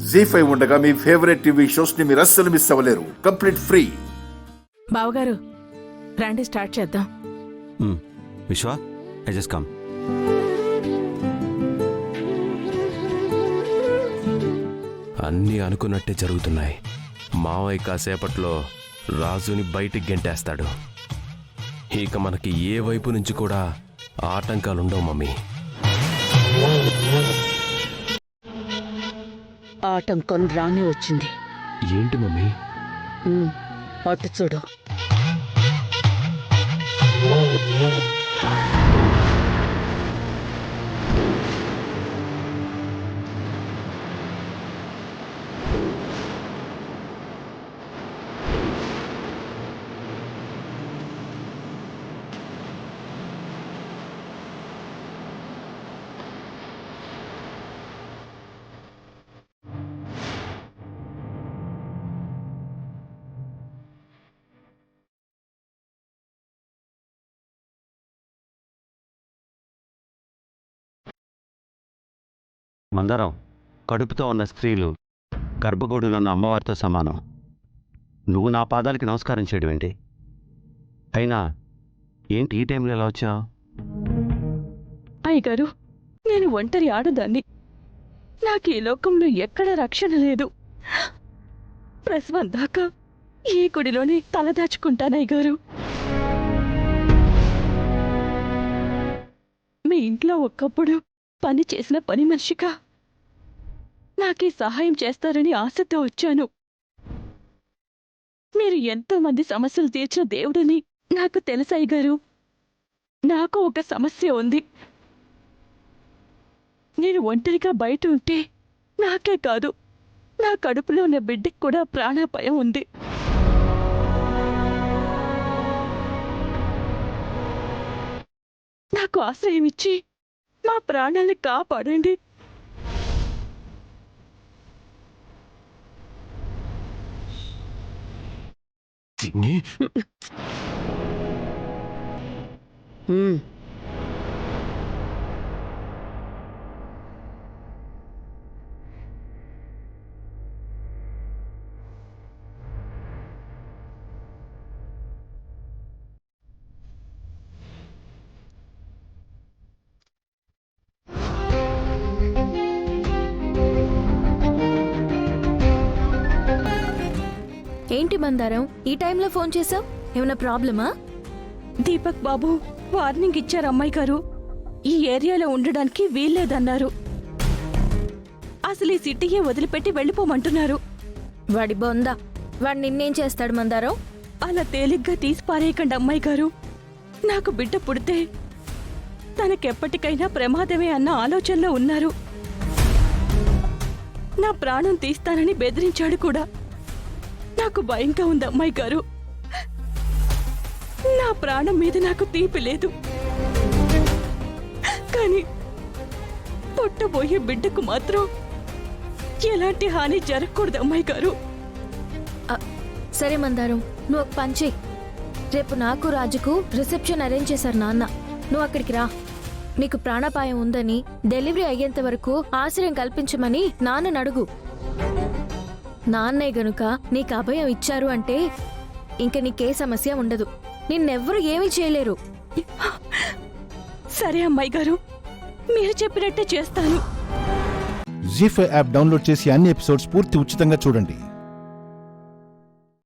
జీ5 ఉండగా మీ favourite TV shows ని మీరు అస్సలు మిస్ అవ్వలేరు. Complete free. బావగారు రండి స్టార్ట్ చేద్దాం. విశ్వ, ఐ జస్ట్ కమ్. అన్నీ అనుకున్నట్టే జరుగుతున్నాయి. మావయ్య కాసేపట్లో రాజుని బయటికి గెంటేస్తాడు. ఇక మనకి ఏ వైపు నుంచి కూడా ఆటంకాలుండవు మమ్మీ. ఆటంకం రానే వచ్చింది. ఏంటి మమ్మీ? అటు చూడు. మందరం, కడుపుతో ఉన్న స్త్రీలు గర్భగుడిలో ఉన్న అమ్మవారితో సమానం. నువ్వు నా పాదాలకి నమస్కారం చేయడం ఏంటి? అయినా ఏంటి ఈ టైంలో ఎలా వచ్చావు? అయ్యగారు, నేను ఒంటరి ఆడదాన్ని. నాకు ఈ లోకంలో ఎక్కడ రక్షణ లేదు. ప్రసవం దాకా ఈ గుడిలోనే తలదాచుకుంటానయ్యగారు. మీ ఇంట్లో ఒక్కప్పుడు పని చేసిన పని మనిషిగా నాకీ సహాయం చేస్తారని ఆశతో వచ్చాను. మీరు ఎంతోమంది సమస్యలు తీర్చిన దేవుడని నాకు తెలుసయ్యగారు. నాకు ఒక సమస్య ఉంది. నేను ఒంటరిగా బయట ఉంటే నాకే కాదు, నా కడుపులో ఉన్న బిడ్డకి కూడా ప్రాణాపాయం ఉంది. నాకు ఆశ్రయం ఇచ్చి మా ప్రాణాన్ని కాపాడండి. ఏంటి మందారం, ఈ టైంలో ఫోన్ చేసావు? ఏమైనా ప్రాబ్లమా? దీపక్ బాబు వార్నింగ్ ఇచ్చారు అమ్మాయి గారు. ఈ ఏరియాలో ఉండడానికి వీల్లేదన్నారు. అసలు ఈ సిటీయే వదిలిపెట్టి వెళ్ళిపోమంటున్నారు. వాడి బొందా, వాడు నిన్నేం చేస్తాడు మందారం? అలా తేలిగ్గా తీసి పారేయకండి అమ్మాయి గారు. నాకు బిడ్డ పుడితే తనకెప్పటికైనా ప్రమాదమే అన్న ఆలోచనలో ఉన్నారు. నా ప్రాణం తీస్తానని బెదిరించాడు కూడా. నాకు భయంగా ఉంది అమ్మాయి గారు. నా ప్రాణం మీద నాకు తీపి లేదు, కానీ పుట్టబోయే బిడ్డకు మాత్రం ఎలాంటి హాని జరగకూడదు అమ్మాయి గారు. సరే మందారం, నువ్వు ఒక పని చెయ్యి. రేపు నాకు రాజుకు రిసెప్షన్ అరేంజ్ చేశారు నాన్న. నువ్వు అక్కడికి రా. నీకు ప్రాణాపాయం ఉందని డెలివరీ అయ్యేంత వరకు ఆశ్రయం కల్పించమని నాన్నని అడుగు. నాన్నే గనుక నీకు అభయం ఇచ్చారు అంటే ఇంక నీకే సమస్య ఉండదు. నిన్నెవ్వరూ ఏమీ చేయలేరు. సరే అమ్మాయి గారు, మీరు చెప్పినట్టే చేస్తాను. జీ5 యాప్ డౌన్లోడ్ చేసి అన్ని ఎపిసోడ్స్ పూర్తి ఉచితంగా చూడండి.